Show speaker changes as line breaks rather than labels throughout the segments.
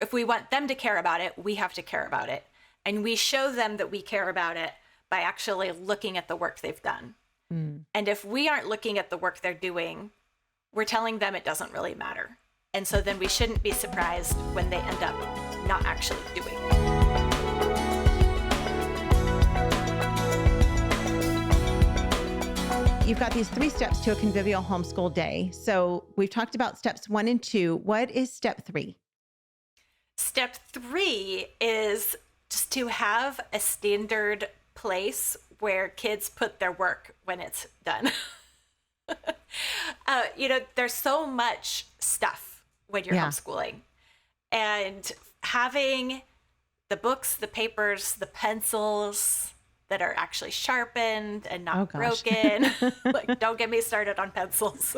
if we want them to care about it, we have to care about it. And we show them that we care about it by actually looking at the work they've done. And if we aren't looking at the work they're doing, we're telling them it doesn't really matter. And so then we shouldn't be surprised when they end up not actually doing it.
You've got these 3 steps to a convivial homeschool day. So we've talked about steps 1 and 2. What is step 3?
Step 3 is just to have a standard place where kids put their work when it's done. There's so much stuff when you're homeschooling, and having the books, the papers, the pencils that are actually sharpened and not broken. Like, don't get me started on pencils.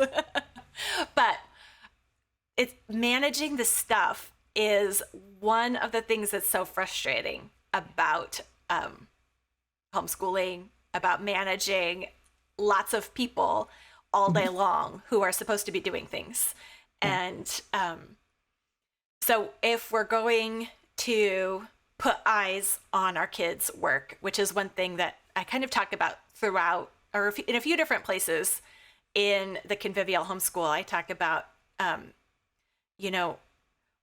But it's managing the stuff is one of the things that's so frustrating about homeschooling, about managing lots of people all day long who are supposed to be doing things. And so if we're going to put eyes on our kids' work, which is one thing that I kind of talk about throughout, or in a few different places in the Convivial Homeschool, I talk about,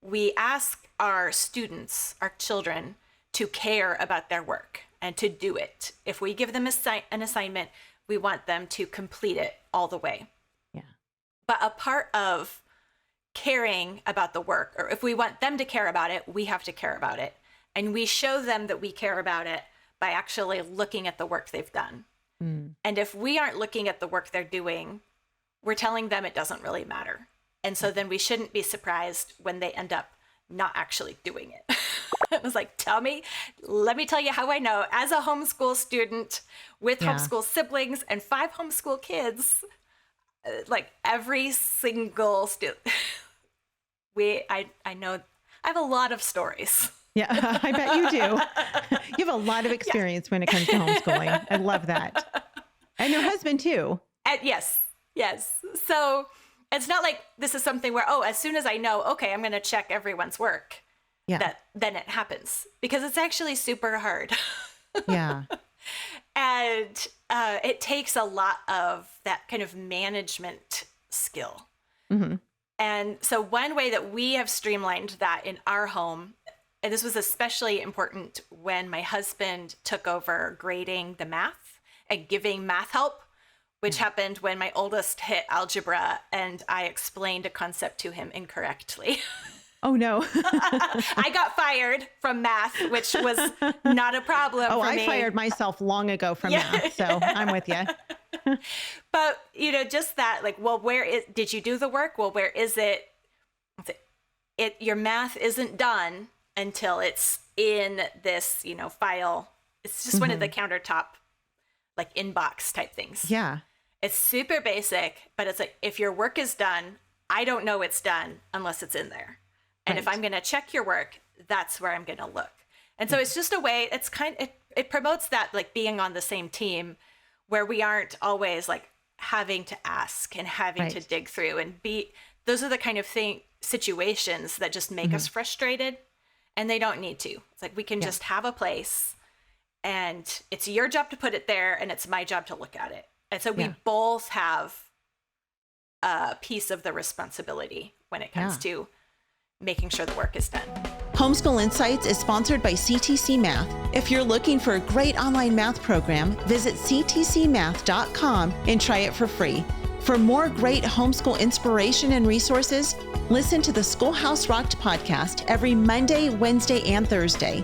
we ask our students, our children, to care about their work and to do it. If we give them an assignment, we want them to complete it all the way.
Yeah.
But a part of caring about the work, or if we want them to care about it, we have to care about it. And we show them that we care about it by actually looking at the work they've done. And if we aren't looking at the work they're doing, we're telling them it doesn't really matter. And so then we shouldn't be surprised when they end up not actually doing it. It was like, let me tell you how I know. As a homeschool student with homeschool siblings and 5 homeschool kids, like every single student, I know I have a lot of stories.
Yeah, I bet you do. You have a lot of experience when it comes to homeschooling. I love that. And your husband too.
And yes. So it's not like this is something where, as soon as I know, okay, I'm going to check everyone's work. Yeah. Then it happens, because it's actually super hard.
Yeah.
And it takes a lot of that kind of management skill. Mm-hmm. And so one way that we have streamlined that in our home, and this was especially important when my husband took over grading the math and giving math help, which happened when my oldest hit algebra and I explained a concept to him incorrectly.
Oh, no.
I got fired from math, which was not a problem for me.
I fired myself long ago from math, so I'm with you.
But, just that, like, well, did you do the work? Well, where is it? Your math isn't done until it's in this, file. It's just one of the countertop, like, inbox type things.
Yeah.
It's super basic, but it's like, if your work is done, I don't know it's done unless it's in there. And if I'm going to check your work, that's where I'm going to look. And so it's just a way, it promotes that, like, being on the same team where we aren't always like having to ask and having to dig through and those are the kind of situations that just make us frustrated, and they don't need to. It's like, we can just have a place, and it's your job to put it there, and it's my job to look at it. And so we both have a piece of the responsibility when it comes to making sure the work is done.
Homeschool Insights is sponsored by CTC Math. If you're looking for a great online math program, visit ctcmath.com and try it for free. For more great homeschool inspiration and resources, listen to the Schoolhouse Rocked podcast every Monday, Wednesday, and Thursday.